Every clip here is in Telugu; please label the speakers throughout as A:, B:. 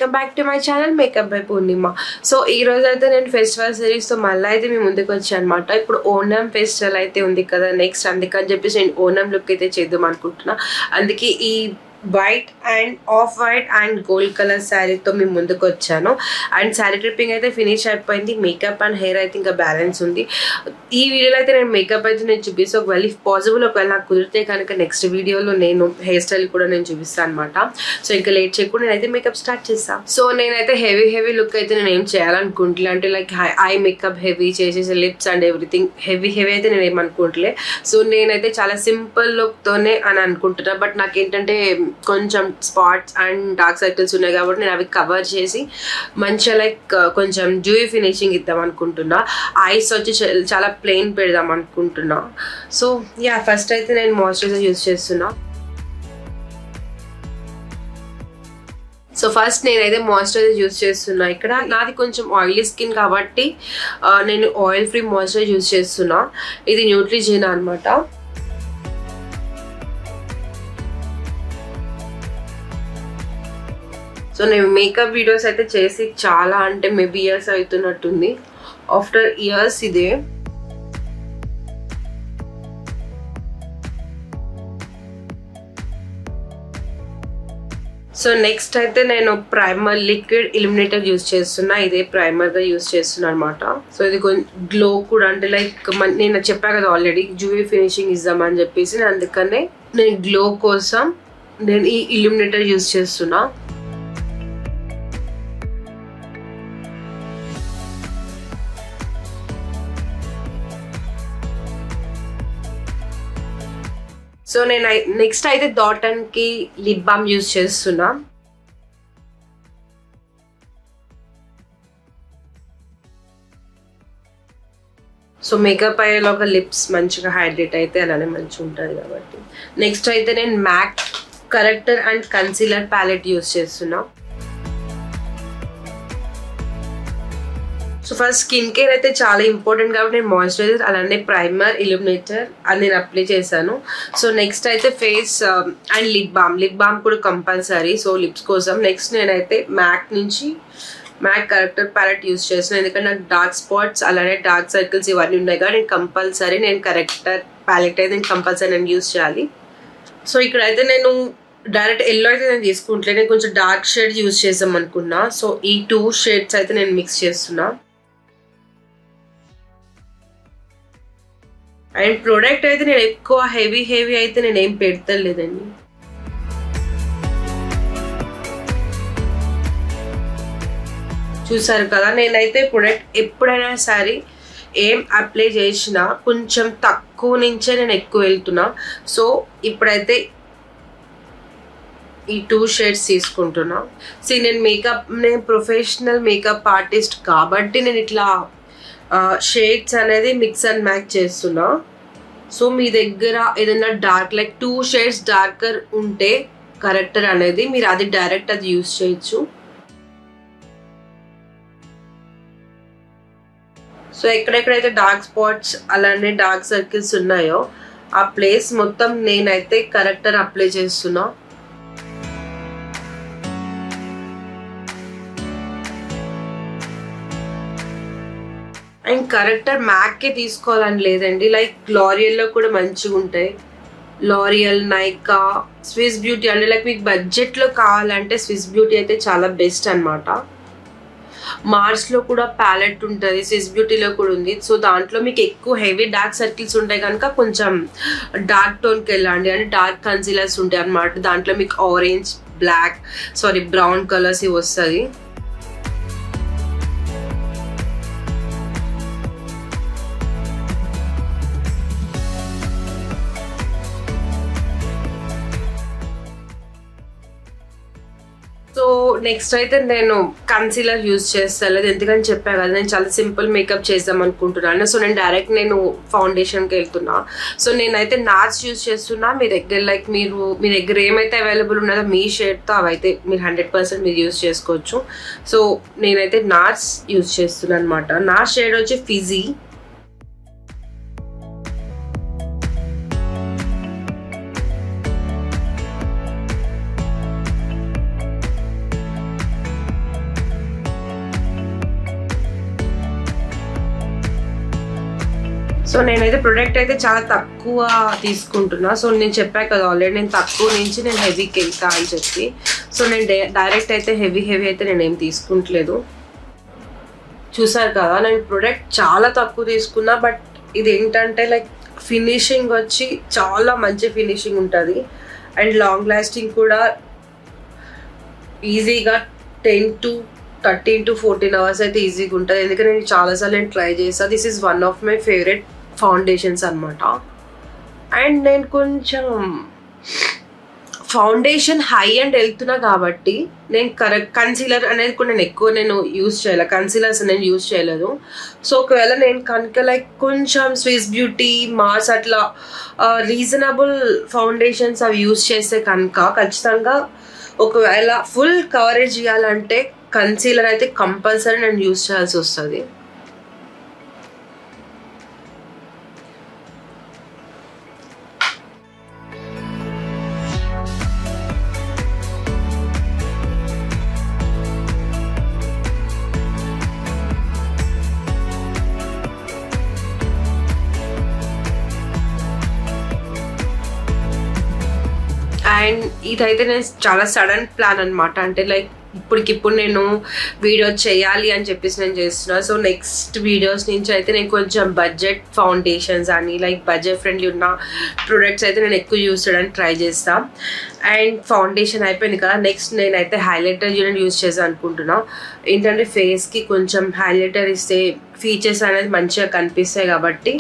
A: Welcome back to my channel makeup by Purnima. So ఈ రోజు అయితే నేను ఫెస్టివల్ సిరీస్తో మళ్ళీ అయితే మీ ముందుకు వచ్చాను అనమాట. ఇప్పుడు ఓనం ఫెస్టివల్ అయితే ఉంది కదా నెక్స్ట్, అందుకని చెప్పేసి నేను ఓనం లుక్ అయితే చేద్దాం అనుకుంటున్నా. అందుకే ఈ white and off white and gold colour శారీతో మేము ముందుకు వచ్చాను. అండ్ శారీ ట్రిప్పింగ్ అయితే ఫినిష్ అయిపోయింది. మేకప్ అండ్ హెయిర్ అయితే ఇంకా బ్యాలెన్స్ ఉంది. ఈ వీడియోలో అయితే నేను మేకప్ అయితే నేను చూపిస్తాను. ఒకవేళ ఇఫ్ పాసిబుల్ ఒకవేళ నాకు కుదిరితే కనుక నెక్స్ట్ వీడియోలో నేను హెయిర్ స్టైల్ కూడా నేను చూపిస్తాను అనమాట. సో ఇంకా లేట్ చేయకుండా నేనైతే మేకప్ స్టార్ట్ చేస్తాను. సో నేనైతే హెవీ లుక్ అయితే నేను ఏం చేయాలనుకుంటున్నా అంటే లైక్ ఐ మేకప్ హెవీ చేసేసి లిప్స్ అండ్ ఎవ్రీథింగ్ హెవీ అయితే నేను ఏమనుకుంటలే. సో నేనైతే చాలా సింపుల్ లుక్తోనే అని అనుకుంటున్నా. బట్ నాకేంటంటే కొంచెం స్పాట్స్ అండ్ డార్క్ సర్కిల్స్ ఉన్నాయి కాబట్టి నేను అవి కవర్ చేసి మంచిగా లైక్ కొంచెం డ్యూయి ఫినిషింగ్ ఇద్దాం అనుకుంటున్నా. ఐస్ వచ్చి చాలా ప్లెయిన్ పెడదాం అనుకుంటున్నా. సో యా, ఫస్ట్ అయితే నేను మాయిశ్చరైజర్ యూజ్ చేస్తున్నా. సో ఫస్ట్ నేనైతే మాయిశ్చరైజర్ యూజ్ చేస్తున్నా. ఇక్కడ నాది కొంచెం ఆయిలీ స్కిన్ కాబట్టి నేను ఆయిల్ ఫ్రీ మాయిశ్చరైజర్ యూజ్ చేస్తున్నా. ఇది న్యూట్రిజెనా అనమాట. సో నేను మేకప్ వీడియోస్ అయితే చేసి చాలా అంటే మేబీ ఇయర్స్ అవుతున్నట్టుంది. ఆఫ్టర్ ఇయర్స్ ఇదే. సో నెక్స్ట్ అయితే నేను ప్రైమర్ లిక్విడ్ ఇల్యూమినేటర్ యూజ్ చేస్తున్నా. ఇదే ప్రైమర్గా యూజ్ చేస్తున్నా అనమాట. సో ఇది కొంచెం గ్లో కూడా అంటే లైక్ నేను చెప్పా కదా ఆల్రెడీ డ్యూయి ఫినిషింగ్ ఇద్దామని చెప్పేసి, అందుకనే నేను గ్లో కోసం నేను ఈ ఇల్యూమినేటర్ యూజ్ చేస్తున్నా. సో నేను నెక్స్ట్ అయితే Dot and Key lip balm use చేస్తున్నా. సో మేకప్ అయ్యేలోగా లిప్స్ మంచిగా హైడ్రేట్ అయితే అలానే మంచిగా ఉంటుంది కాబట్టి. నెక్స్ట్ అయితే నేను MAC corrector and concealer palette use చేస్తున్నా. సో ఫస్ట్ స్కిన్ కేర్ అయితే చాలా ఇంపార్టెంట్ కాబట్టి నేను మాయిశ్చరైజర్ అలానే ప్రైమర్ ఇల్యూమినేటర్ అది నేను అప్లై చేశాను. సో నెక్స్ట్ అయితే ఫేస్ అండ్ లిప్ బామ్ కూడా కంపల్సరీ. సో లిప్స్ కోసం నెక్స్ట్ నేనైతే మ్యాక్ కరెక్టర్ ప్యాలెట్ యూజ్ చేస్తున్నాను. ఎందుకంటే నాకు డార్క్ స్పాట్స్ అలానే డార్క్ సర్కిల్స్ ఇవన్నీ ఉన్నాయి కాబట్టి నేను కరెక్టర్ ప్యాలెట్ అయితే నేను కంపల్సరీ యూజ్ చేయాలి. సో ఇక్కడైతే నేను డైరెక్ట్ ఎల్లో అయితే నేను తీసుకుంటలే, నేను కొంచెం డార్క్ షేడ్ యూజ్ చేద్దాం అనుకున్నా. సో ఈ 2 షేడ్స్ అయితే నేను మిక్స్ చేస్తున్నా. అండ్ ప్రోడక్ట్ అయితే నేను ఎక్కువ హెవీ అయితే నేను ఏం పెడతలేదండి. చూసారు కదా, నేనైతే ప్రోడక్ట్ ఎప్పుడైనా సరే ఏం అప్లై చేసినా కొంచెం తక్కువ నుంచే నేను ఎక్కువ వెళ్తున్నా. సో ఇప్పుడైతే ఈ 2 షేడ్స్ తీసుకుంటున్నా. నేను ప్రొఫెషనల్ మేకప్ ఆర్టిస్ట్ కాబట్టి నేను ఇట్లా షేడ్స్ అనేది మిక్స్ అండ్ మ్యాచ్ చేస్తున్నా. సో మీ దగ్గర ఏదైనా డార్క్ లైక్ 2 షేడ్స్ డార్కర్ ఉంటే కరెక్టర్ అనేది మీరు అది డైరెక్ట్ అది యూజ్ చేయొచ్చు. సో ఎక్కడెక్కడైతే డార్క్ స్పాట్స్ అలానే డార్క్ సర్కిల్స్ ఉన్నాయో ఆ ప్లేస్ మొత్తం నేనైతే కరెక్టర్ అప్లై చేస్తున్నా. అండ్ కరెక్టర్ మ్యాక్కే తీసుకోవాలని లేదండి, లైక్ లారియల్లో కూడా మంచిగా ఉంటాయి. లారియల్, నైకా, స్విస్ బ్యూటీ అంటే లైక్ మీకు బడ్జెట్లో కావాలంటే స్విస్ బ్యూటీ అయితే చాలా బెస్ట్ అనమాట. మార్స్లో కూడా ప్యాలెట్ ఉంటుంది, స్విస్ బ్యూటీలో కూడా ఉంది. సో దాంట్లో మీకు ఎక్కువ హెవీ డార్క్ సర్కిల్స్ ఉంటాయి కనుక కొంచెం డార్క్ టోన్కి వెళ్ళండి. అంటే డార్క్ కన్సీలర్స్ ఉంటాయి అనమాట. దాంట్లో మీకు ఆరెంజ్, బ్రౌన్ కలర్స్ ఇవి వస్తుంది. సో నెక్స్ట్ అయితే నేను కన్సీలర్ యూజ్ చేస్తాను, ఎందుకని చెప్పా కదా నేను చాలా సింపుల్ మేకప్ చేద్దాం అనుకుంటున్నాను. సో నేను డైరెక్ట్ ఫౌండేషన్కి వెళ్తున్నా. సో నేనైతే నార్స్ యూజ్ చేస్తున్నా. మీ దగ్గర ఏమైతే అవైలబుల్ ఉన్నదో మీ షేడ్తో అవైతే మీరు 100% మీరు యూజ్ చేసుకోవచ్చు. సో నేనైతే నార్స్ యూజ్ చేస్తున్నాను అనమాట. నా షేడ్ వచ్చి ఫిజీ. సో నేనైతే ప్రొడక్ట్ అయితే చాలా తక్కువ తీసుకుంటున్నా. సో నేను చెప్పా కదా ఆల్రెడీ నేను తక్కువ నుంచి నేను హెవీకి వెళ్తా అని చెప్పి. సో నేను డైరెక్ట్ అయితే హెవీ అయితే నేను ఏం తీసుకుంటలేదు. చూసారు కదా నేను ప్రొడక్ట్ చాలా తక్కువ తీసుకున్నా. బట్ ఇది ఏంటంటే లైక్ ఫినిషింగ్ వచ్చి చాలా మంచి ఫినిషింగ్ ఉంటుంది. అండ్ లాంగ్ లాస్టింగ్ కూడా ఈజీగా 10 to 13 to 14 hours అయితే ఈజీగా ఉంటుంది. ఎందుకంటే నేను చాలాసార్లు నేను ట్రై చేస్తాను. This is one of my favourite foundations అనమాట. అండ్ నేను కొంచెం ఫౌండేషన్ హై అండ్ వెళ్తున్నా కాబట్టి నేను కన్సీలర్ అనేది కూడా నేను యూజ్ చేయలేదు. కన్సీలర్స్ నేను యూజ్ చేయలేదు. సో ఒకవేళ నేను కనుక లైక్ కొంచెం స్విస్ బ్యూటీ, మాస్ అట్లా రీజనబుల్ ఫౌండేషన్స్ అవి యూజ్ చేస్తే కనుక ఖచ్చితంగా ఒకవేళ ఫుల్ కవరేజ్ ఇవ్వాలంటే కన్సీలర్ అయితే కంపల్సరీ నేను యూజ్ చేయాల్సి వస్తుంది. అండ్ ఇదైతే నేను చాలా సడన్ ప్లాన్ అనమాట. అంటే లైక్ ఇప్పటికిప్పుడు నేను వీడియో చేయాలి అని చెప్పేసి నేను చేస్తున్నా. సో నెక్స్ట్ వీడియోస్ నుంచి అయితే నేను కొంచెం బడ్జెట్ ఫౌండేషన్స్ అని లైక్ బడ్జెట్ ఫ్రెండ్లీ ఉన్న ప్రొడక్ట్స్ అయితే నేను ఎక్కువ యూస్ చేయడానికి ట్రై చేస్తాను. అండ్ ఫౌండేషన్ అయిపోయింది కదా, నెక్స్ట్ నేనైతే హైలైటర్ యూస్ చేద్దాం అనుకుంటున్నా. ఏంటంటే ఫేస్కి కొంచెం హైలైటర్ ఇస్తే ఫీచర్స్ అనేది మంచిగా కనిపిస్తాయి కాబట్టి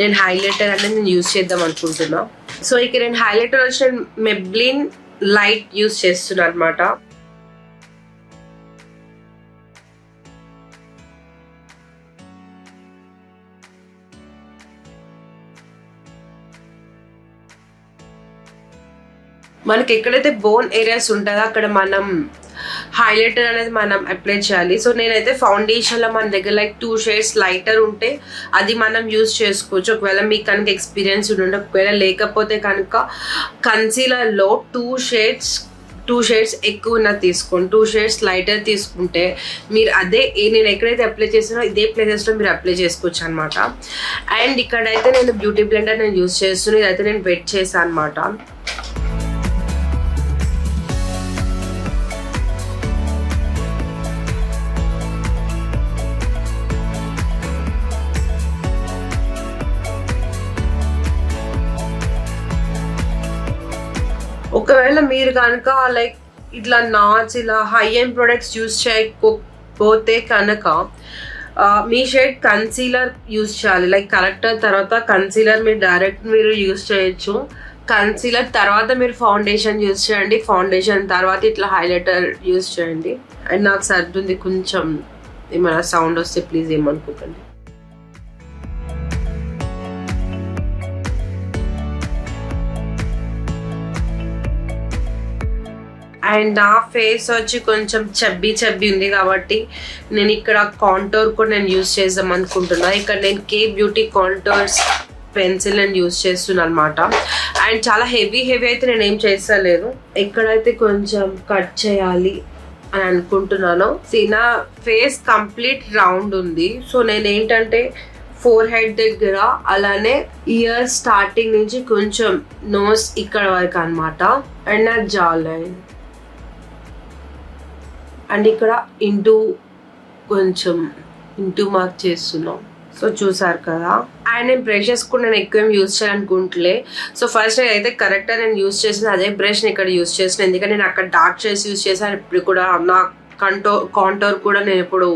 A: నేను హైలైటర్ అనేది నేను యూస్ చేద్దాం అనుకుంటున్నా. సో ఇక నేను హైలైటర్ వచ్చి మెబ్లిన్ లైట్ యూస్ చేస్తున్నాను అనమాట. మనకి ఎక్కడైతే బోన్ ఏరియాస్ ఉంటుందో అక్కడ మనం హైలైటర్ అనేది మనం అప్లై చేయాలి. సో నేనైతే ఫౌండేషన్లో మన దగ్గర లైక్ 2 shades లైటర్ ఉంటే అది మనం యూజ్ చేసుకోవచ్చు. ఒకవేళ మీకు కనుక ఎక్స్పీరియన్స్ ఉండే, ఒకవేళ లేకపోతే కనుక కన్సీలర్లో 2 shades ఎక్కువ ఉన్నది తీసుకోండి. 2 shades లైటర్ తీసుకుంటే మీరు అదే నేను ఎక్కడైతే అప్లై చేసినో ఇదే ప్లేసెస్లో మీరు అప్లై చేసుకోవచ్చు అనమాట. అండ్ ఇక్కడైతే నేను బ్యూటీ బ్లెండర్ నేను యూజ్ చేస్తున్నాను. ఇదైతే నేను వెట్ చేశాను అనమాట. ఒకవేళ మీరు కనుక లైక్ ఇట్లా నాట్స్ ఇలా హై ఎండ్ ప్రొడక్ట్స్ యూజ్ చేయకపోతే కనుక మీ షేడ్ కన్సీలర్ యూజ్ చేయాలి. లైక్ కరెక్టర్ తర్వాత కన్సీలర్ మీరు డైరెక్ట్ మీరు యూజ్ చేయొచ్చు. కన్సీలర్ తర్వాత మీరు ఫౌండేషన్ యూజ్ చేయండి. ఫౌండేషన్ తర్వాత ఇట్లా హైలైటర్ యూజ్ చేయండి. అండ్ నాకు సర్దుంది, కొంచెం ఏమైనా సౌండ్ వస్తే ప్లీజ్ ఏమనుకోకండి. అండ్ నా ఫేస్ వచ్చి కొంచెం చబ్బీ ఉంది కాబట్టి నేను ఇక్కడ కాంటోర్ కూడా నేను యూజ్ చేద్దాం అనుకుంటున్నా. ఇక్కడ నేను కే బ్యూటీ కాంటోర్స్ పెన్సిల్ నేను యూజ్ చేస్తున్నాను అనమాట. అండ్ చాలా హెవీ అయితే నేను ఏం చేస్తలేదు. ఎక్కడైతే కొంచెం కట్ చేయాలి అని అనుకుంటున్నాను. నా ఫేస్ కంప్లీట్ రౌండ్ ఉంది. సో నేను ఏంటంటే ఫోర్ హెడ్ దగ్గర అలానే ఇయర్ స్టార్టింగ్ నుంచి కొంచెం నోస్ ఇక్కడ వరకు అనమాట. అండ్ నా జా లైన్ అండ్ ఇక్కడ కొంచెం ఇంటూ మార్క్ చేస్తున్నాం. సో చూసారు కదా. అండ్ నేను బ్రషెస్ కూడా నేను ఎక్కువ ఏం యూజ్ చేయాలనుకుంటలే. సో ఫస్ట్ అయితే కరెక్ట్గా నేను యూజ్ చేసిన అదే బ్రష్ ఇక్కడ యూజ్ చేసిన, ఎందుకంటే నేను అక్కడ డార్క్ షేడ్స్ యూజ్ చేశాను. ఇప్పుడు కూడా నా కాంటోర్ కూడా నేను ఇప్పుడు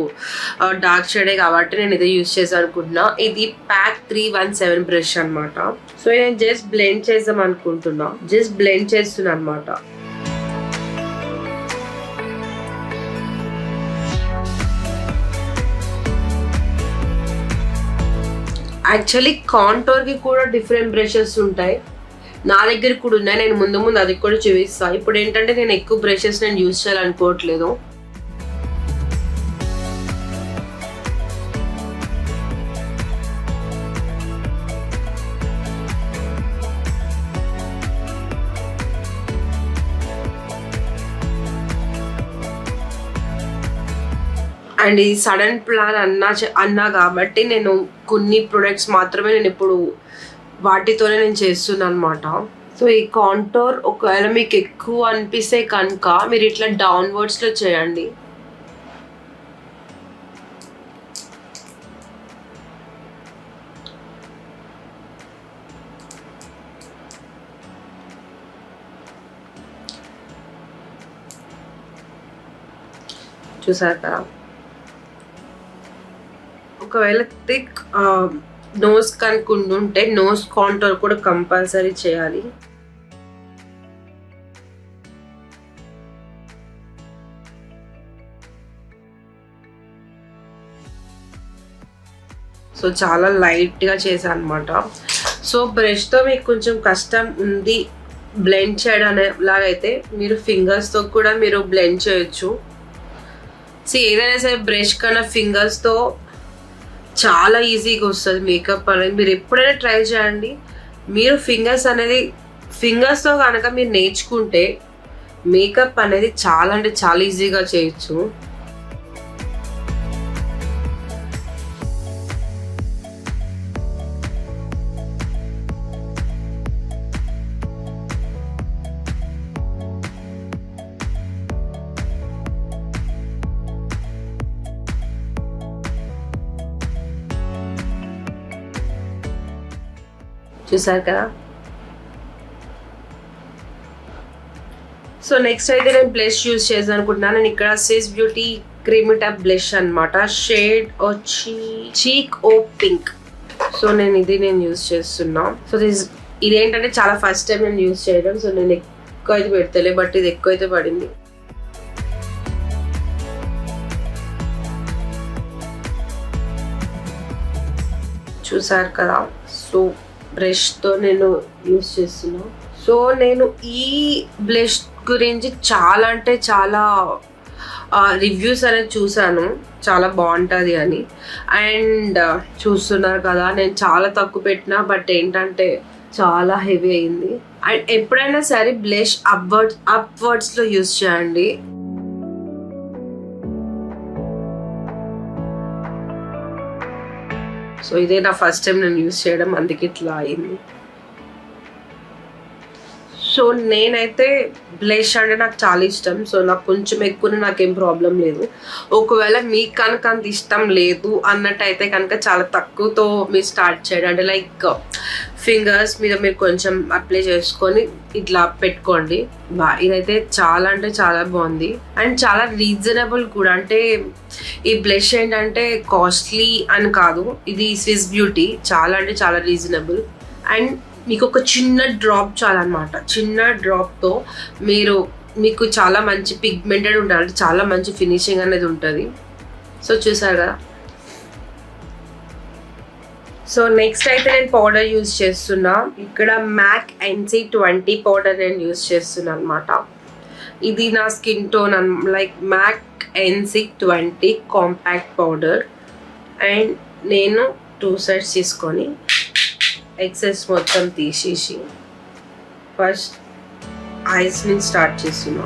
A: డార్క్ షేడే కాబట్టి నేను ఇదే యూజ్ చేసాను అనుకుంటున్నా. ఇది ప్యాక్ 317 బ్రష్ అనమాట. సో నేను జస్ట్ బ్లెండ్ చేద్దాం అనుకుంటున్నా. జస్ట్ బ్లెండ్ చేస్తున్నా అనమాట. యాక్చువల్లీ కాంటోర్కి కూడా డిఫరెంట్ బ్రషెస్ ఉంటాయి. నా దగ్గర కూడా ఉన్నాయి, నేను ముందు అది కూడా చూపిస్తాను. ఇప్పుడు ఏంటంటే నేను ఎక్కువ బ్రషెస్ నేను యూజ్ చేయాలనుకోవట్లేదు. అండ్ ఈ సడన్ ప్లాన్ అన్నా కాబట్టి నేను కొన్ని ప్రొడక్ట్స్ మాత్రమే నేను ఇప్పుడు వాటితోనే నేను చేస్తున్నాను అనమాట. సో ఈ కాంటోర్ ఒకవేళ మీకు ఎక్కువ అనిపిస్తే కనుక మీరు ఇట్లా డౌన్వర్డ్స్లో చేయండి. చూసారు కదా. ఒకవేళ థిక్ నోస్ కనుకుంటుంటే నోస్ కాంటోర్ కూడా కంపల్సరీ చేయాలి. సో చాలా లైట్గా చేశాను అనమాట. సో బ్రష్తో మీకు కొంచెం కష్టం ఉంది బ్లెండ్ చేయడం అనేలాగైతే మీరు ఫింగర్స్తో కూడా మీరు బ్లెండ్ చేయొచ్చు. సో ఏదైనా సరే బ్రష్ కన్నా ఫింగర్స్తో చాలా ఈజీగా వస్తుంది మేకప్ అనేది. మీరు ఎప్పుడైనా ట్రై చేయండి. మీరు ఫింగర్స్తో కనుక మీరు నేర్చుకుంటే మేకప్ అనేది చాలా అంటే చాలా ఈజీగా చేయొచ్చు. చూసారు కదా. సో నెక్స్ట్ అయితే నేను బ్లష్ యూజ్ చేద్దాం అనుకుంటున్నాను. నేను ఇక్కడ Swiss beauty creamy type blush అనమాట. షేడ్ వచ్చి చీక్ ఓ పింక్. సో నేను యూజ్ చేస్తున్నా. సో ఇదేంటంటే చాలా ఫస్ట్ టైం నేను యూజ్ చేయడం. సో నేను ఎక్కువ అయితే పెడతలే, బట్ ఇది ఎక్కువ అయితే పడింది. చూసారు కదా. సో బ్రష్తో నేను యూజ్ చేస్తున్నా. సో నేను ఈ బ్లష్ గురించి చాలా అంటే చాలా రివ్యూస్ అనేది చూసాను, చాలా బాగుంటుంది అని. అండ్ చూస్తున్నారు కదా, నేను చాలా తక్కువ పెట్టినా, బట్ ఏంటంటే చాలా హెవీ అయింది. అండ్ ఎప్పుడైనా సరే బ్లష్ అప్వర్డ్స్లో యూజ్ చేయండి. సో ఇదే నా ఫస్ట్ టైం నేను యూజ్ చేయడం, అందుకే ఇట్లా అయింది. సో నేనైతే బ్లష్ అంటే నాకు చాలా ఇష్టం. సో నాకు కొంచెం ఎక్కువ నాకేం ప్రాబ్లం లేదు. ఒకవేళ మీకు కనుక అంత ఇష్టం లేదు అన్నట్టయితే కనుక చాలా తక్కువతో మీరు స్టార్ట్ చేయండి. అంటే లైక్ ఫింగర్స్ మీద మీరు కొంచెం అప్లై చేసుకొని ఇట్లా పెట్టుకోండి. ఇదైతే చాలా అంటే చాలా బాగుంది అండ్ చాలా రీజనబుల్ కూడా. అంటే ఈ బ్లష్ ఏంటంటే కాస్ట్లీ అని కాదు, ఇది స్విస్ బ్యూటీ, చాలా అంటే చాలా రీజనబుల్. అండ్ మీకు ఒక చిన్న డ్రాప్ చాలన్నమాట. చిన్న డ్రాప్తో మీకు చాలా మంచి పిగ్మెంటెడ్ ఉంటుంది, అంటే చాలా మంచి ఫినిషింగ్ అనేది ఉంటుంది. సో చూసారు కదా. సో నెక్స్ట్ అయితే నేను పౌడర్ యూజ్ చేస్తున్నా. ఇక్కడ మ్యాక్ NC20 పౌడర్ నేను యూజ్ చేస్తున్నా అనమాట. ఇది నా skin tone like MAC NC20 compact powder. And నేను 2 సెట్స్ తీసుకొని ఎక్సెస్ మొత్తం తీసేసి ఫస్ట్ ఐస్ నుంచి స్టార్ట్ చేస్తున్నా.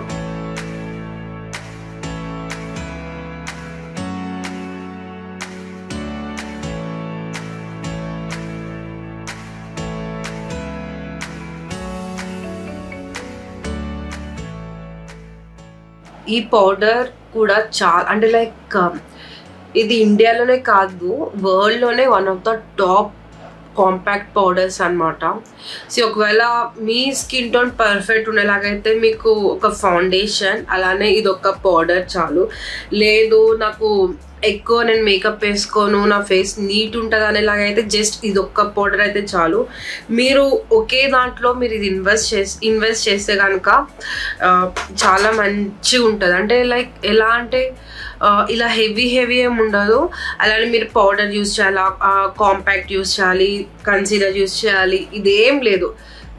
A: ఈ పౌడర్ కూడా చాలా అంటే లైక్ ఇది ఇండియాలోనే కాదు, వరల్డ్లోనే one of the top compact powders అనమాట. సో ఒకవేళ మీ స్కిన్ టోన్ పర్ఫెక్ట్ ఉండేలాగైతే మీకు ఒక ఫౌండేషన్ అలానే ఇది ఒక పౌడర్ చాలు. లేదు నాకు ఎక్కువ నేను మేకప్ వేసుకోను, నా ఫేస్ నీట్ ఉంటుంది అనేలాగైతే జస్ట్ ఇది ఒక్క పౌడర్ అయితే చాలు. మీరు ఒకే దాంట్లో మీరు ఇది ఇన్వెస్ట్ చేస్తే కనుక చాలా మంచిగా ఉంటుంది. అంటే లైక్ ఎలా అంటే ఇలా హెవీ ఏమి ఉండదు. అలానే మీరు పౌడర్ యూజ్ చేయాలి, కాంపాక్ట్ యూజ్ చేయాలి, కన్సీలర్ యూజ్ చేయాలి, ఇదేం లేదు.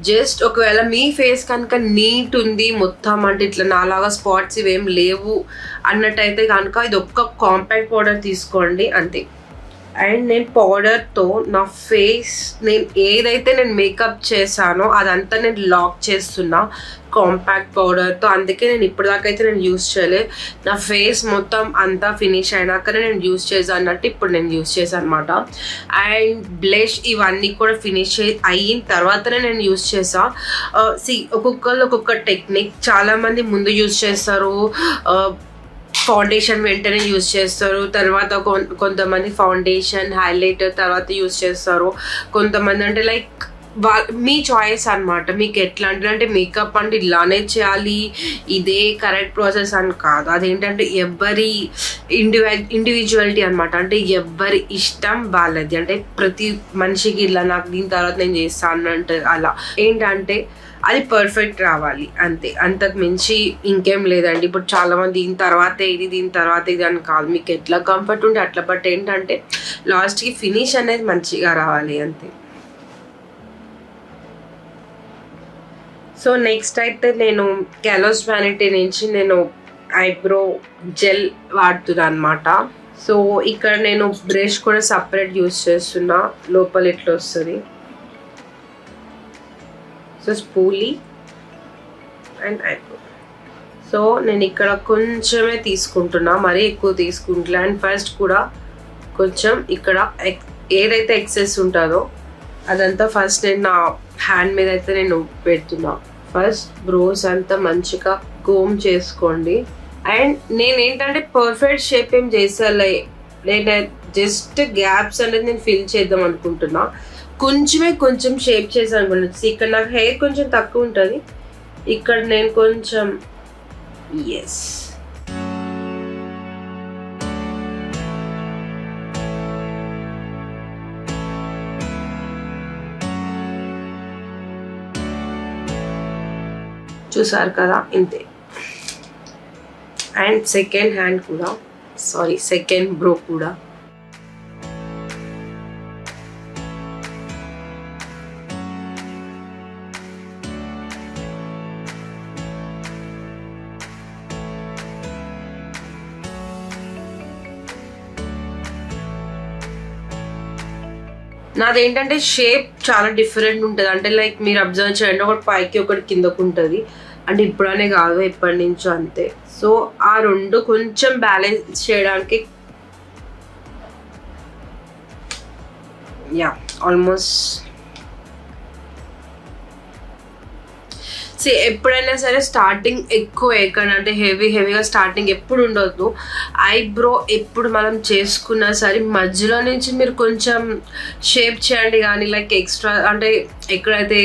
A: జస్ట్ ఒకవేళ మీ ఫేస్ కనుక నీట్ ఉంది మొత్తం, అంటే ఇట్లా నాలాగా స్పాట్స్ ఇవేం లేవు అన్నట్టయితే కనుక ఇది ఒక్క కాంపాక్ట్ పౌడర్ తీసుకోండి అంతే. అండ్ నేను పౌడర్తో నా ఫేస్ నేను ఏదైతే నేను మేకప్ చేశానో అదంతా నేను లాక్ చేస్తున్నా కాంపాక్ట్ పౌడర్తో. అందుకే నేను ఇప్పటిదాకా అయితే నేను యూస్ చేయలేదు. నా ఫేస్ మొత్తం అంతా ఫినిష్ అయినాకనే నేను యూస్ చేసాను అన్నట్టు ఇప్పుడు నేను యూస్ చేశాను అనమాట. అండ్ బ్లష్ ఇవన్నీ కూడా ఫినిష్ అయిన తర్వాతనే నేను యూస్ చేసా. ఒక్కొక్కరు ఒక్కొక్క టెక్నిక్. చాలామంది ముందు యూస్ చేస్తారు, ఫౌండేషన్ వెంటనే యూస్ చేస్తారు, తర్వాత కొంతమంది ఫౌండేషన్ హైలైటర్ తర్వాత యూస్ చేస్తారు, కొంతమంది అంటే లైక్ మీ చాయిస్ అనమాట. మీకు ఎట్లా అంటే మేకప్ అంటే ఇలానే చేయాలి, ఇదే కరెక్ట్ ప్రాసెస్ అని కాదు. అదేంటంటే ఎవరి ఇండివిజువాలిటీ అనమాట. అంటే ఎవరి ఇష్టం వాళ్ళది. అంటే ప్రతి మనిషికి ఇలా నాకు దీని తర్వాత నేను చేస్తాను అంటే అలా ఏంటంటే అది పర్ఫెక్ట్ రావాలి అంతే, అంతకు మించి ఇంకేం లేదండి. ఇప్పుడు చాలామంది దీని తర్వాత ఇది అని కాదు, మీకు ఎట్లా కంఫర్ట్ ఉంటే అట్లా. బట్ ఏంటంటే లాస్ట్కి ఫినిష్ అనేది మంచిగా రావాలి అంతే. సో నెక్స్ట్ అయితే నేను క్యాలోస్ వ్యానిటీ నుంచి నేను ఐబ్రో జెల్ వాడుతున్నా అనమాట. సో ఇక్కడ నేను బ్రష్ కూడా సపరేట్ యూస్ చేస్తున్నా, లోపల ఇట్లా వస్తుంది. So spoolie and eyebrow. So నేను ఇక్కడ కొంచెమే తీసుకుంటున్నా, మరీ ఎక్కువ తీసుకుంటున్నా. అండ్ ఫస్ట్ కూడా కొంచెం ఇక్కడ ఏదైతే ఎక్సెస్ ఉంటుందో అదంతా ఫస్ట్ నేను నా హ్యాండ్ మీద అయితే నేను పెడుతున్నా. ఫస్ట్ బ్రోస్ అంతా మంచిగా కోమ్ చేసుకోండి. అండ్ నేను ఏంటంటే పర్ఫెక్ట్ షేప్ ఏం చేసేలే, నేను జస్ట్ గ్యాప్స్ అనేది నేను ఫిల్ చేద్దాం అనుకుంటున్నా. కొంచెం షేప్ చేసాను అనుకుంటున్నా. ఇక్కడ నాకు హెయిర్ కొంచెం తక్కువ ఉంటుంది, ఇక్కడ నేను కొంచెం ఎస్ చూసారు కదా ఇంతే. అండ్ సెకండ్ హ్యాండ్ కూడా సెకండ్ బ్రో కూడా నాదేంటంటే షేప్ చాలా డిఫరెంట్ ఉంటుంది. అంటే లైక్ మీరు అబ్జర్వ్ చేయండి, ఒకటి పైకి ఒకటి కిందకు ఉంటుంది. అంటే ఇప్పుడనే కాదు, ఎప్పటి నుంచో అంతే. సో ఆ రెండు కొంచెం బ్యాలెన్స్ చేయడానికి ఆల్మోస్ట్ ఎప్పుడైనా సరే స్టార్టింగ్ ఎక్కువ అంటే హెవీగా స్టార్టింగ్ ఎప్పుడు ఉండొద్దు. ఐబ్రో ఎప్పుడు మనం చేసుకున్నా సరే మధ్యలో నుంచి మీరు కొంచెం షేప్ చేయండి, కానీ లైక్ ఎక్స్ట్రా అంటే ఎక్కడైతే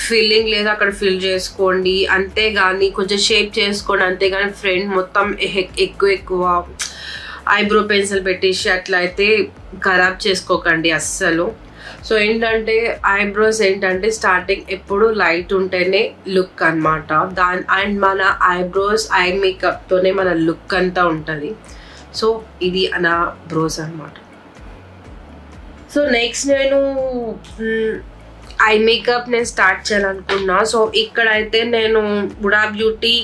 A: ఫిల్లింగ్ లేదో అక్కడ ఫిల్ చేసుకోండి అంతేగాని కొంచెం షేప్ చేసుకోండి అంతేగాని ఫ్రంట్ మొత్తం ఎక్కువ ఐబ్రో పెన్సిల్ పెట్టేసి అట్లా అయితే ఖరాబ్ చేసుకోకండి అస్సలు. సో ఏంటంటే ఐబ్రోస్ ఏంటంటే స్టార్టింగ్ ఎప్పుడు లైట్ ఉంటేనే లుక్ అనమాట. అండ్ మన ఐబ్రోస్ ఐ మేకప్తోనే మన లుక్ అంతా ఉంటుంది. సో ఇది నా బ్రోస్ అనమాట. సో నెక్స్ట్ నేను ఐ మేకప్ నేను స్టార్ట్ చేయాలనుకున్నా. సో ఇక్కడైతే నేను హుడా బ్యూటీ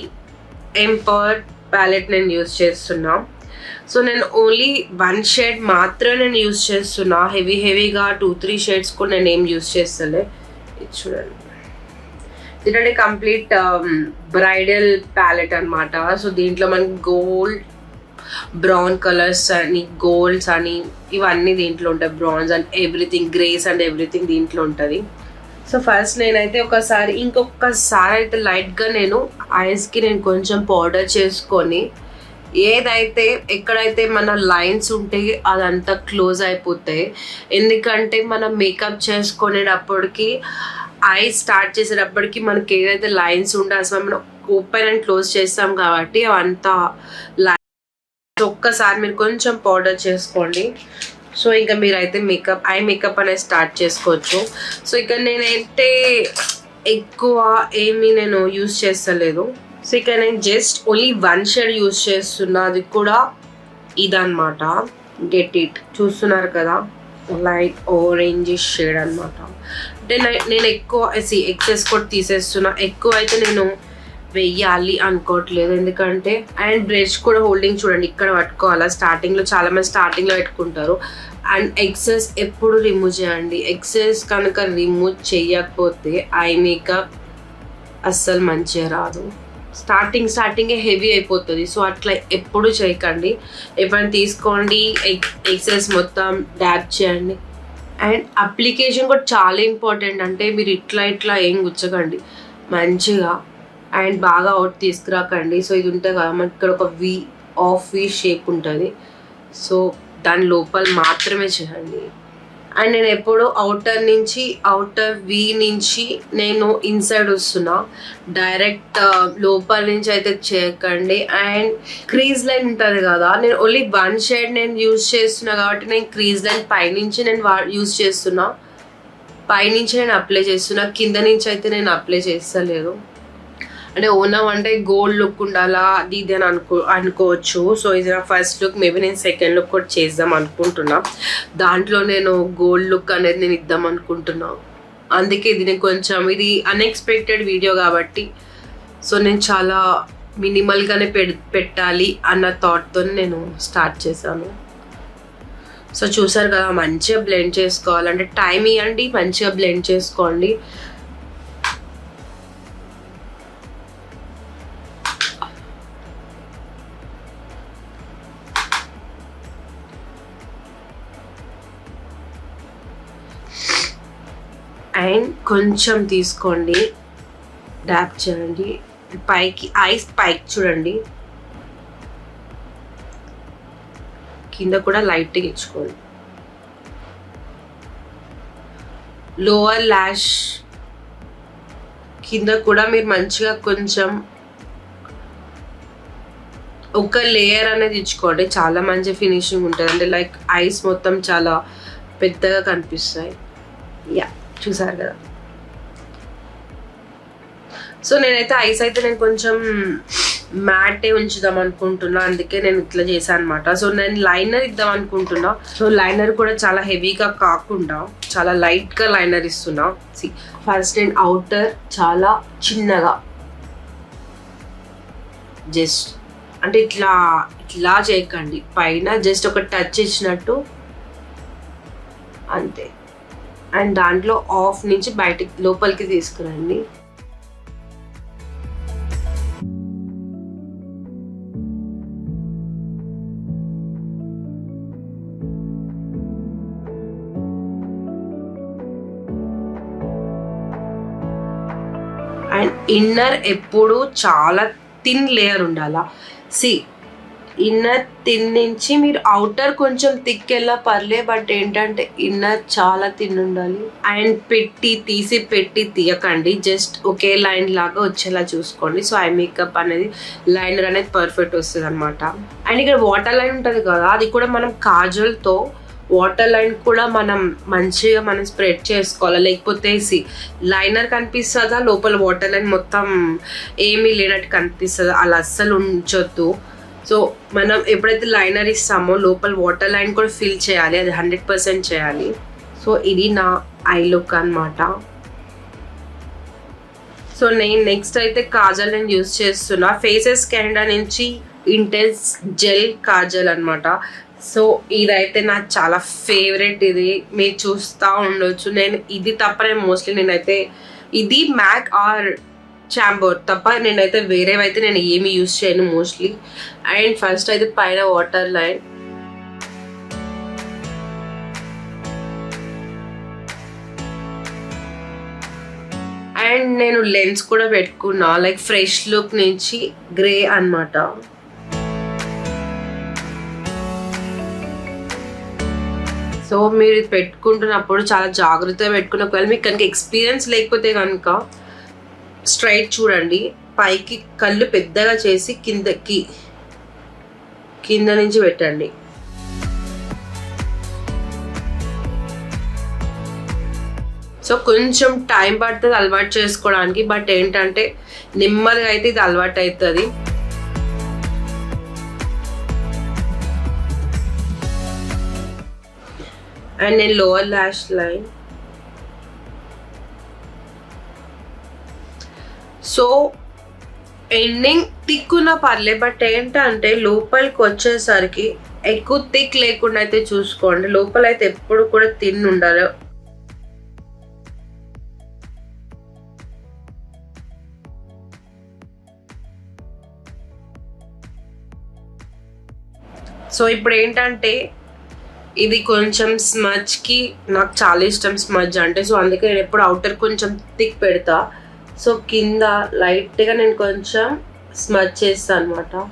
A: ఎంపవర్ ప్యాలెట్ నేను యూజ్ చేస్తున్నా. సో నేను ఓన్లీ 1 షేడ్ మాత్రమే నేను యూజ్ చేస్తున్నా, హెవీగా 2-3 షేడ్స్ కూడా నేను ఏం యూజ్ చేస్తలే. ఇది చూడండి, దీంట్లో కంప్లీట్ బ్రైడల్ ప్యాలెట్ అనమాట. సో దీంట్లో మనకి గోల్డ్ బ్రౌన్ కలర్స్ అని గోల్డ్స్ అని ఇవన్నీ దీంట్లో ఉంటాయి, browns and everything, grace and everything దీంట్లో ఉంటుంది. సో ఫస్ట్ నేనైతే ఇంకొకసారి అయితే లైట్గా నేను ఐస్కి నేను కొంచెం పౌడర్ చేసుకొని ఏదైతే ఎక్కడైతే మన లైన్స్ ఉంటాయి అదంతా క్లోజ్ అయిపోతాయి. ఎందుకంటే మనం మేకప్ చేసుకునేటప్పటికి ఐస్ స్టార్ట్ చేసేటప్పటికి మనకి ఏదైతే లైన్స్ ఉంటాయి అసలు మనం ఓపెన్ అండ్ క్లోజ్ చేస్తాం కాబట్టి అవంతా లైన్స్ ఒక్కసారి మీరు కొంచెం పౌడర్ చేసుకోండి. సో ఇంకా మీరైతే ఐ మేకప్ అనేది స్టార్ట్ చేసుకోవచ్చు. సో ఇక్కడ నేనైతే ఎక్కువ ఏమీ నేను యూజ్ చేస్తలేదు. సో ఇక్కడ నేను జస్ట్ ఓన్లీ 1 షేడ్ యూజ్ చేస్తున్నా, అది కూడా ఇదన్నమాట. గెట్ ఇట్, చూస్తున్నారు కదా, లైట్ ఆరెంజ్ షేడ్ అనమాట. అంటే నేను ఎక్కువ ఎక్సెస్ కూడా తీసేస్తున్నా. ఎక్కువ అయితే నేను వెయ్యాలి అనుకోవట్లేదు. ఎందుకంటే అండ్ బ్రష్ కూడా హోల్డింగ్ చూడండి ఇక్కడ పట్టుకోవాలా. స్టార్టింగ్లో చాలా మంది స్టార్టింగ్లో పెట్టుకుంటారు. అండ్ ఎక్సెస్ ఎప్పుడు రిమూవ్ చేయండి. ఎక్సెస్ కనుక రిమూవ్ చేయకపోతే ఐ మేకప్ అస్సలు మంచిగా రాదు. స్టార్టింగే హెవీ అయిపోతుంది. సో అట్లా ఎప్పుడు చేయకండి. ఎప్పుడైనా తీసుకోండి, ఎక్సెస్ మొత్తం డ్యాప్ చేయండి. అండ్ అప్లికేషన్ కూడా చాలా ఇంపార్టెంట్. అంటే మీరు ఇట్లా ఏం గుచ్చకండి మంచిగా. అండ్ బాగా అవుట్ తీసుకురాకండి. సో ఇది ఉంటుంది కదా మనకి ఇక్కడ ఒక వి షేప్ ఉంటుంది. సో దాని లోపల మాత్రమే చేయండి. అండ్ నేను ఎప్పుడు అవుటర్ వి నుంచి నేను ఇన్సైడ్ వస్తున్నా. డైరెక్ట్ లోపల నుంచి అయితే చేయకండి. అండ్ క్రీజ్ లైన్ ఉంటుంది కదా, నేను ఓన్లీ వన్ షేడ్ నేను యూజ్ చేస్తున్నా కాబట్టి నేను క్రీజ్ లైన్ పైనుంచి నేను యూజ్ చేస్తున్నా. పైనుంచి నేను అప్లై చేస్తున్నా, కింద నుంచి అయితే నేను అప్లై చేస్తలేదు. అంటే ఓనం అంటే గోల్డ్ లుక్ ఉండాలా అది ఇది అని అనుకోవచ్చు. సో ఇది నా ఫస్ట్ లుక్. మేబీ నేను సెకండ్ లుక్ కూడా చేద్దాం అనుకుంటున్నా. దాంట్లో నేను గోల్డ్ లుక్ అనేది నేను ఇద్దాం అనుకుంటున్నా. అందుకే ఇది నేను కొంచెం ఇది అన్ఎక్స్పెక్టెడ్ వీడియో కాబట్టి సో నేను చాలా మినిమల్గానే పెట్టాలి అన్న థాట్తో నేను స్టార్ట్ చేశాను. సో చూసారు కదా, మంచిగా బ్లెండ్ చేసుకోవాలంటే టైం ఇవ్వండి, మంచిగా బ్లెండ్ చేసుకోండి. అండ్ కొంచెం తీసుకోండి, డ్యాప్ చేయండి పైకి, ఐస్ పైకి చూడండి, కింద కూడా లైట్గా ఇచ్చుకోండి. లోవర్ ల్యాష్ కింద కూడా మీరు మంచిగా కొంచెం ఒక లేయర్ అనేది ఇచ్చుకోండి. చాలా మంచి ఫినిషింగ్ ఉంటుంది. అంటే లైక్ ఐస్ మొత్తం చాలా పెద్దగా కనిపిస్తాయి. యా చూసారు కదా. సో నేనైతే ఐస్ అయితే నేను కొంచెం మ్యాటే ఉంచుదాం అనుకుంటున్నా. అందుకే నేను ఇట్లా చేశాను అనమాట. సో నేను లైనర్ ఇద్దాం అనుకుంటున్నా. సో లైనర్ కూడా చాలా హెవీగా కాకుండా చాలా లైట్గా లైనర్ ఇస్తున్నా. ఫస్ట్ నేను అవుటర్ చాలా చిన్నగా జస్ట్ అంటే ఇట్లా చేయకండి, పైన జస్ట్ ఒక టచ్ ఇచ్చినట్టు అంతే. అండ్ దాంట్లో ఆఫ్ నుంచి బయటికి లోపలికి తీసుకురండి. అండ్ ఇన్నర్ ఎప్పుడు చాలా థిన్ లేయర్ ఉండాలా. ఇన్నర్ థిన్ నుంచి మీరు అవుటర్ కొంచెం థిక్ వెళ్ళా పర్లే, బట్ ఏంటంటే ఇన్నర్ చాలా థిన్ ఉండాలి. అండ్ పెట్టి తీయకండి, జస్ట్ ఒకే లైన్ లాగా వచ్చేలా చూసుకోండి. సో ఐ మేకప్ అనేది లైనర్ అనేది పర్ఫెక్ట్ వస్తుంది అనమాట. అండ్ ఇక్కడ వాటర్ లైన్ ఉంటుంది కదా, అది కూడా మనం కాజల్తో వాటర్ లైన్ కూడా మనం మంచిగా స్ప్రెడ్ చేసుకోవాలి. లేకపోతే లైనర్ కనిపిస్తుందా, లోపల వాటర్ లైన్ మొత్తం ఏమీ లేనట్టు కనిపిస్తుందా, అలా అస్సలు ఉంచొద్దు. సో మనం ఎప్పుడైతే లైనర్ ఇస్తామో లోపల వాటర్ లైన్ కూడా ఫిల్ చేయాలి, అది 100% చేయాలి. సో ఇది నా ఐ లుక్ అనమాట. సో నేను నెక్స్ట్ అయితే కాజల్ నేను యూజ్ చేస్తున్నా. ఫేసెస్ కెనడా నుంచి ఇంటెన్స్ జెల్ కాజల్ అనమాట. సో ఇదైతే నాకు చాలా ఫేవరెట్. ఇది మీరు చూస్తూ ఉండొచ్చు. నేను ఇది తప్ప మోస్ట్లీ నేనైతే ఇది మ్యాక్ ఆర్ చాంబోర్ తప్ప నేనైతే వేరేవైతే నేను ఏమి యూజ్ చేయను మోస్ట్లీ. అండ్ ఫస్ట్ అయితే పైన వాటర్ లైన్, అండ్ నేను లెన్స్ కూడా పెట్టుకున్నా లైక్ ఫ్రెష్ లుక్ నుంచి గ్రే అన్నమాట. సో మీరు ఇది పెట్టుకుంటున్నప్పుడు చాలా జాగ్రత్తగా పెట్టుకున్న. ఒకవేళ మీకు కనుక ఎక్స్పీరియన్స్ లేకపోతే కనుక స్ట్రైట్ చూడండి, పైకి కళ్ళు పెద్దగా చేసి కింద నుంచి పెట్టండి. సో కొంచెం టైం పడుతుంది అలవాటు చేసుకోవడానికి, బట్ ఏంటంటే నెమ్మదిగా అయితే ఇది అలవాటు అవుతుంది. అండ్ నేను lower lash line, so ending థిక్కున్న పర్లే, బట్ ఏంటంటే లోపలికి వచ్చేసరికి ఎక్కువ థిక్ లేకుండా అయితే చూసుకోండి. లోపల అయితే ఎప్పుడు కూడా తిన్ ఉండాలి. సో ఇప్పుడు ఏంటంటే ఇది కొంచెం స్మజ్కి నాకు చాలా ఇష్టం స్మజ్ అంటే. సో అందుకే నేను ఎప్పుడు అవుటర్ కొంచెం థిక్ పెడతా. సో కింద లైట్గా నేను కొంచెం స్మజ్ చేస్తాను అనమాట.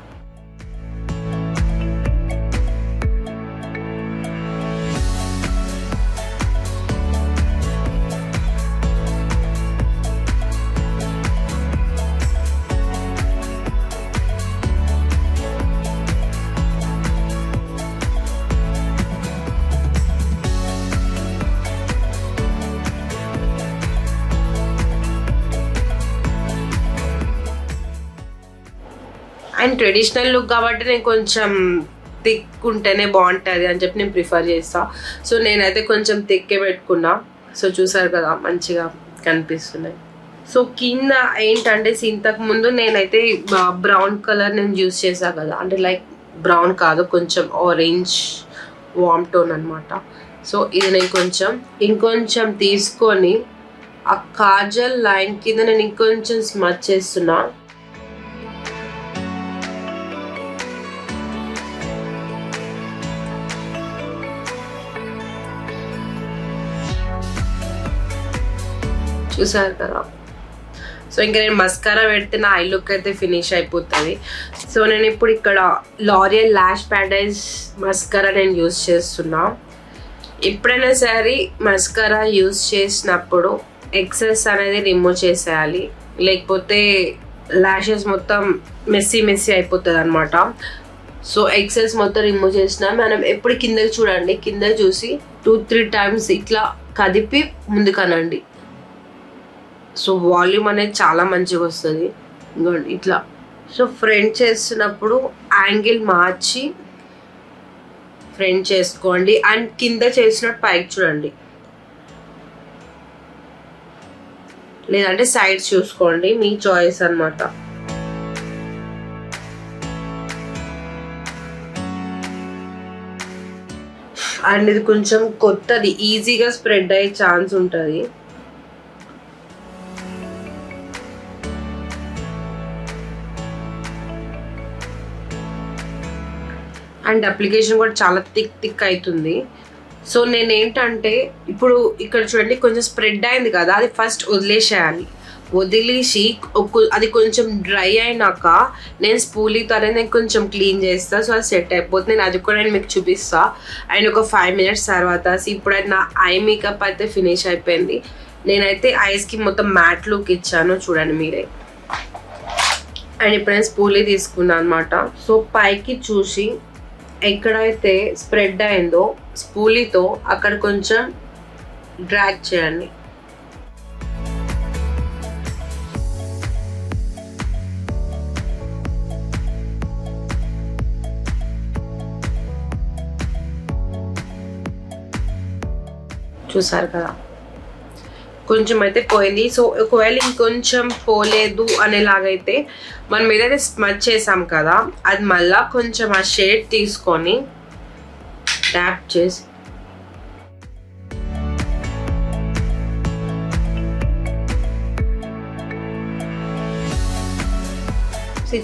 A: అండ్ ట్రెడిషనల్ లుక్ కాబట్టి నేను కొంచెం థిక్ ఉంటేనే బాగుంటుంది అని చెప్పి నేను ప్రిఫర్ చేస్తాను. సో నేనైతే కొంచెం థిక్కే పెట్టుకున్నా. సో చూసారు కదా మంచిగా కనిపిస్తున్నాయి. సో కింద ఏంటంటే ఇంతకు ముందు నేనైతే బ్రౌన్ కలర్ నేను యూజ్ చేశాను కదా, అంటే లైక్ బ్రౌన్ కాదు కొంచెం ఆరెంజ్ వామ్ టోన్ అనమాట. సో ఇది నేను ఇంకొంచెం తీసుకొని ఆ కాజల్ లైన్ కింద నేను ఇంకొంచెం స్మచ్ చేస్తున్నా. చూసారు కదా. సో ఇంకా నేను మస్కారా పెడితే నా ఐ లుక్ అయితే ఫినిష్ అయిపోతుంది. సో నేను ఇప్పుడు ఇక్కడ లారియల్ లాష్ ప్యారడైజ్ మస్కారా నేను యూజ్ చేస్తున్నా. ఎప్పుడైనా సరే మస్కారా యూజ్ చేసినప్పుడు ఎక్సెస్ అనేది రిమూవ్ చేసేయాలి, లేకపోతే లాషెస్ మొత్తం మెస్సీ అయిపోతుంది అనమాట. సో ఎక్సెస్ మొత్తం రిమూవ్ చేసిన మనం ఎప్పుడు కిందకి చూడండి, కింద చూసి 2-3 టైమ్స్ ఇట్లా కదిపి ముందుకనండి. సో వాల్యూమ్ అనేది చాలా మంచిగా వస్తుంది ఇట్లా. సో ఫ్రంట్ చేస్తున్నప్పుడు యాంగిల్ మార్చి ఫ్రంట్ చేసుకోండి. అండ్ కింద చేసినట్టు పైకి చూడండి, లేదంటే సైడ్ చూసుకోండి, మీ చాయిస్ అనమాట. అండ్ ఇది కొంచెం కొత్తది, ఈజీగా స్ప్రెడ్ అయ్యే ఛాన్స్ ఉంటుంది. అండ్ అప్లికేషన్ కూడా చాలా థిక్ అవుతుంది. సో నేనేంటంటే ఇప్పుడు ఇక్కడ చూడండి కొంచెం స్ప్రెడ్ అయింది కదా, అది ఫస్ట్ వదిలేసేయాలి. వదిలేసి అది కొంచెం డ్రై అయినాక నేను స్పూలీతో అనేది నేను కొంచెం క్లీన్ చేస్తాను. సో అది సెట్ అయిపోతుంది. నేను అది కూడా నేను మీకు చూపిస్తాను. అండ్ ఒక 5 minutes తర్వాత ఇప్పుడైతే నా ఐ మేకప్ అయితే ఫినిష్ అయిపోయింది. నేనైతే ఐస్కి మొత్తం మ్యాట్ లుక్ ఇచ్చాను, చూడండి మీరే. అండ్ ఇప్పుడు నేను స్పూలీ తీసుకున్నాను అనమాట. సో పైకి చూసి ఎక్కడైతే స్ప్రెడ్ అయిందో స్పూలీతో అక్కడ కొంచెం డ్రాగ్ చేయండి. చూసారు కదా కొంచెం అయితే పోయింది. సో ఒకవేళ ఇంకొంచెం పోలేదు అనేలాగైతే మనం ఏదైతే స్మచ్ చేసాం కదా అది మళ్ళా కొంచెం ఆ షేడ్ తీసుకొని ట్యాప్ చేసి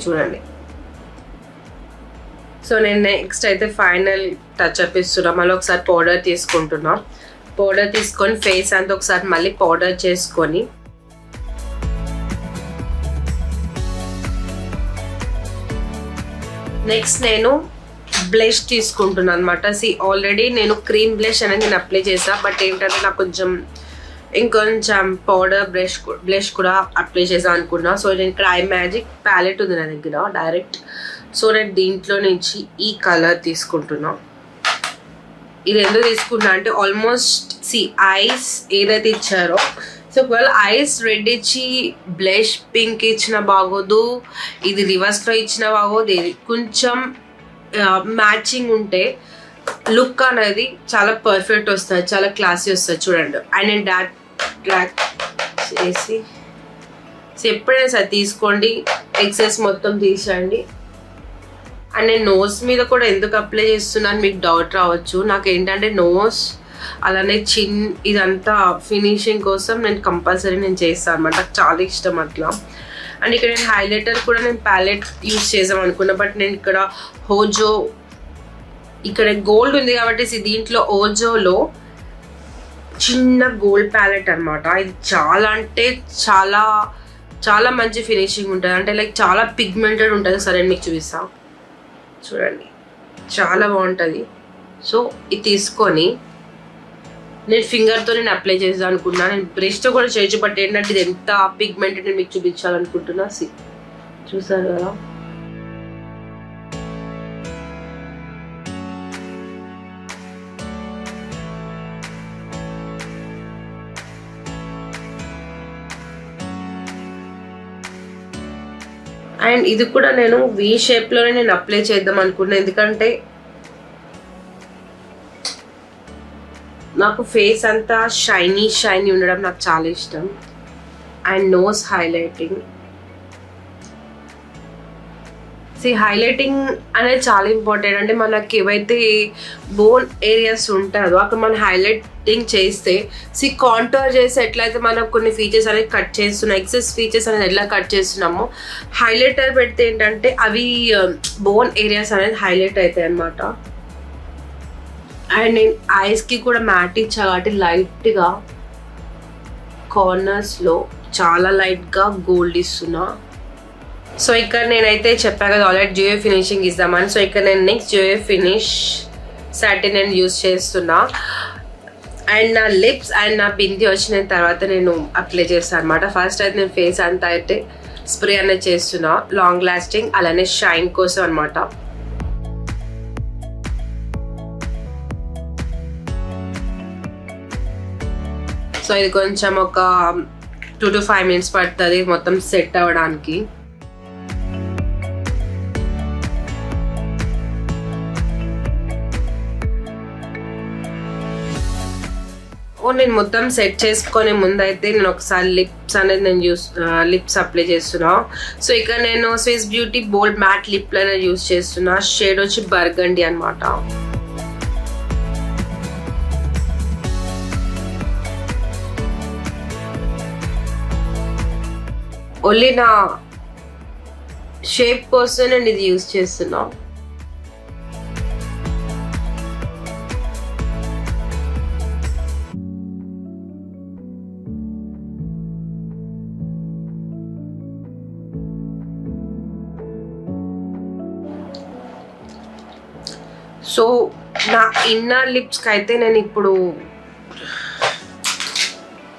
A: చూడండి. సో నేను నెక్స్ట్ అయితే ఫైనల్ టచ్ అప్ ఇస్తున్నా. మళ్ళీ ఒకసారి పౌడర్ తీసుకుంటున్నా. పౌడర్ తీసుకొని ఫేస్ అంతా ఒకసారి మళ్ళీ పౌడర్ చేసుకొని నెక్స్ట్ నేను బ్లష్ తీసుకుంటున్నాను అనమాట. ఆల్రెడీ నేను క్రీమ్ బ్లష్ అనేది నేను అప్లై చేసా, బట్ ఏంటంటే నాకు కొంచెం ఇంకొంచెం పౌడర్ బ్లష్ కూడా అప్లై చేసా అనుకున్నా. సో నేను ఇక్కడ ఐ మ్యాజిక్ ప్యాలెట్ ఉంది నా దగ్గర డైరెక్ట్. సో నేను దీంట్లో నుంచి ఈ కలర్ తీసుకుంటున్నా. ఇది ఎందుకు తీసుకున్నా అంటే ఆల్మోస్ట్ ఐస్ ఏదైతే ఇచ్చారో, సో ఒకవేళ ఐస్ రెడ్ ఇచ్చి బ్లష్ పింక్ ఇచ్చిన బాగోదు, ఇది రివర్స్లో ఇచ్చిన బాగోదు. ఇది కొంచెం మ్యాచింగ్ ఉంటే లుక్ అనేది చాలా పర్ఫెక్ట్ వస్తుంది, చాలా క్లాసీ వస్తుంది చూడండి. అండ్ నేను డ్రాగ్ చేసి సో ఎప్పుడైనా సరే తీసుకోండి, ఎక్సెస్ మొత్తం తీసేయండి. అండ్ నేను నోస్ మీద కూడా ఎందుకు అప్లై చేస్తున్నాను మీకు డౌట్ రావచ్చు. నాకు ఏంటంటే నోస్ అలానే చిన్ ఇదంతా ఫినిషింగ్ కోసం నేను కంపల్సరీ నేను చేస్తాను అనమాట. నాకు చాలా ఇష్టం అట్లా. అండ్ ఇక్కడ నేను హైలైటర్ కూడా నేను ప్యాలెట్ యూజ్ చేద్దాం అనుకున్నా, బట్ నేను ఇక్కడ హోజో ఇక్కడ గోల్డ్ ఉంది కాబట్టి దీంట్లో ఓజోలో చిన్న గోల్డ్ ప్యాలెట్ అనమాట. ఇది చాలా అంటే చాలా చాలా మంచి ఫినిషింగ్ ఉంటుంది, అంటే లైక్ చాలా పిగ్మెంటెడ్ ఉంటుంది. సరే మీకు చూపిస్తా చూడండి, చాలా బాగుంటుంది. సో ఇది తీసుకొని నేను ఫింగర్తో నేను అప్లై చేద్దాం అనుకున్నా. నేను బ్రష్తో కూడా చేయొచ్చు, బట్ ఏంటంటే ఇది ఎంత పిగ్మెంటెడ్ నేను మీకు చూపించాలనుకుంటున్నా. చూసారు కదా, అండ్ ఇది కూడా నేను వి షేప్లోనే నేను అప్లై చేద్దాం అనుకున్నా, ఎందుకంటే నాకు ఫేస్ అంతా షైనీ ఉండడం నాకు చాలా ఇష్టం. అండ్ నోస్ హైలైటింగ్, హైలైటింగ్ అనేది చాలా ఇంపార్టెంట్. అంటే మనకి ఏవైతే బోన్ ఏరియాస్ ఉంటుందో అక్కడ మనం హైలైటింగ్ చేస్తే కాంటోర్ చేసి ఎట్లయితే మనం కొన్ని ఫీచర్స్ అనేది కట్ చేస్తున్నాం, ఎక్సెస్ ఫీచర్స్ అనేది ఎట్లా కట్ చేస్తున్నామో హైలైటర్ పెడితే ఏంటంటే అవి బోన్ ఏరియాస్ అనేది హైలైట్ అవుతాయి అన్నమాట. అండ్ నేను ఐస్కి కూడా మ్యాట్ ఇచ్చా కాబట్టి లైట్గా కార్నర్స్లో చాలా లైట్గా గోల్డ్ ఇస్తున్నా. సో ఇక్కడ నేనైతే చెప్పా కదా ఆల్రెడీ జియో ఫినిషింగ్ ఇద్దామని. సో ఇక్కడ నేను నెక్స్ట్ జియో ఫినిష్ సాటిన్ నేను యూజ్ చేస్తున్నా. అండ్ నా లిప్స్ అండ్ నా బింది వచ్చిన తర్వాత నేను అప్లై చేస్తాను అనమాట. ఫస్ట్ అయితే నేను ఫేస్ అంతా అయితే స్ప్రే అనేది చేస్తున్నా, లాంగ్ లాస్టింగ్ అలానే షైన్ కోసం అనమాట. సో ఇది కొంచెం ఒక 2 to 5 minutes పడుతుంది మొత్తం సెట్ అవ్వడానికి. నేను మొత్తం సెట్ చేసుకునే ముందు అయితే నేను ఒకసారి లిప్స్ అనేది నేను లిప్స్ అప్లై చేస్తున్నా. సో ఇక్కడ నేను స్విస్ బ్యూటీ బోల్డ్ మ్యాట్ లిప్ లైనర్ యూజ్ చేస్తున్నా. షేడ్ వచ్చి బర్గండి అనమాట. ఓన్లీ నా షేప్ కోసం నేను ఇది యూజ్ చేస్తున్నా. సో నా ఇన్నర్ లిప్స్కి అయితే నేను ఇప్పుడు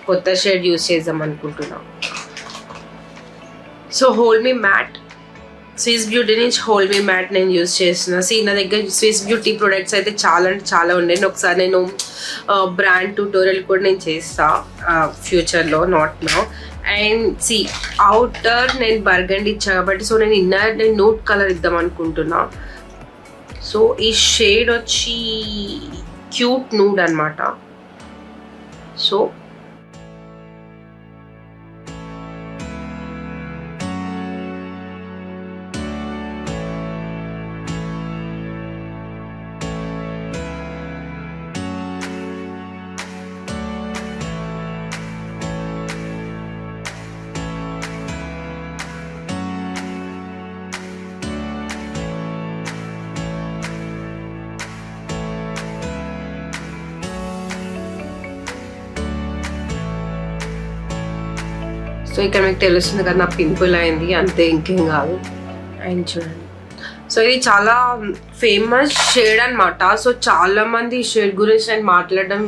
A: కొత్త షేడ్ యూజ్ చేద్దాం అనుకుంటున్నా. So hold me matte, Swiss beauty నుంచి హోల్డ్ మీ మ్యాట్ నేను యూజ్ చేస్తున్నా. నా దగ్గర స్విస్ బ్యూటీ ప్రొడక్ట్స్ అయితే చాలా అంటే చాలా ఉన్నాయి. ఒకసారి నేను బ్రాండ్ ట్యూటోరియల్ కూడా నేను చేస్తా ఫ్యూచర్లో, నాట్ నౌ. అండ్ అవుటర్ నేను బర్గండి ఇచ్చా కాబట్టి సో నేను ఇన్నర్ నేను నూట్ కలర్ ఇద్దాం అనుకుంటున్నా. సో ఈ షేడ్ వచ్చి క్యూట్ నూడ్ అనమాట. సో ఇక్కడ మీకు తెలుస్తుంది కదా నా పింపుల్ అయింది, అంతే, ఇంకేం కాదు. అండ్ చూడండి, సో ఇది చాలా ఫేమస్ షేడ్ అనమాట. సో చాలా మంది ఈ షేడ్ గురించి నేను మాట్లాడడం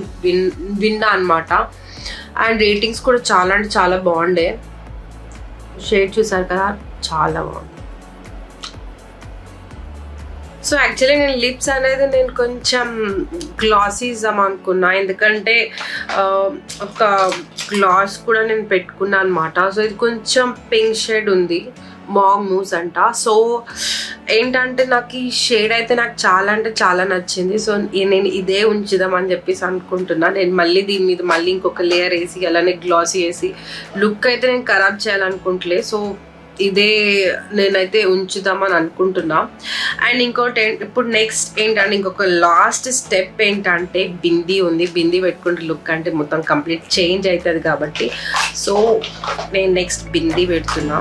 A: విన్నా అనమాట. అండ్ రేటింగ్స్ కూడా చాలా అంటే చాలా బాగుండే. షేడ్ చూసారు కదా, చాలా బాగుంది. సో యాక్చువల్లీ నేను లిప్స్ అనేది నేను కొంచెం గ్లాసీ ఇద్దాం అనుకున్నా, ఎందుకంటే ఒక గ్లాస్ కూడా నేను పెట్టుకున్నా అనమాట. సో ఇది కొంచెం పింక్ షేడ్ ఉంది, మాంగ్ మూస్ అంట. సో ఏంటంటే నాకు ఈ షేడ్ అయితే నాకు చాలా అంటే చాలా నచ్చింది. సో నేను ఇదే ఉంచుదాం అని చెప్పేసి అనుకుంటున్నా. నేను మళ్ళీ దీని మీద మళ్ళీ ఇంకొక లేయర్ వేసి అలానే గ్లాసీ వేసి లుక్ అయితే నేను ఖరాబ్ చేయాలనుకుంటలే. సో ఇదే నేనైతే ఉంచుదామని అనుకుంటున్నా. అండ్ ఇంకోటి ఇప్పుడు నెక్స్ట్ ఏంటంటే ఇంకొక లాస్ట్ స్టెప్ ఏంటంటే బిందీ ఉంది. బిందీ పెట్టుకుంటే లుక్ అంటే మొత్తం కంప్లీట్ చేంజ్ అవుతుంది కాబట్టి సో నేను నెక్స్ట్ బిందీ పెడుతున్నా.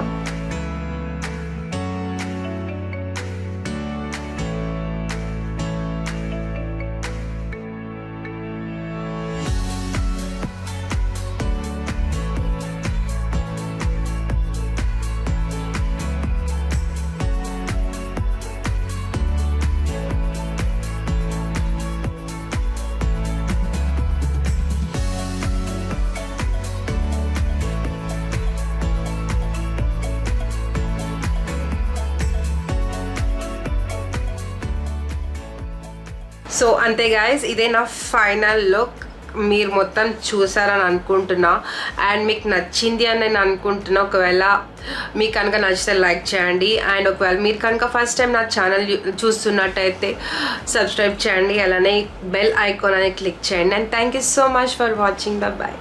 A: సో అంతే గాయస్, ఇదే నా ఫైనల్ లుక్. మీరు మొత్తం చూసారని అనుకుంటున్నా అండ్ మీకు నచ్చింది అని నేను అనుకుంటున్నా. ఒకవేళ మీకు కనుక నచ్చితే లైక్ చేయండి అండ్ ఒకవేళ మీరు కనుక ఫస్ట్ టైం నా ఛానల్ చూస్తున్నట్టయితే సబ్స్క్రైబ్ చేయండి, అలానే బెల్ ఐకాన్ అని క్లిక్ చేయండి. And thank you so much for watching. Bye.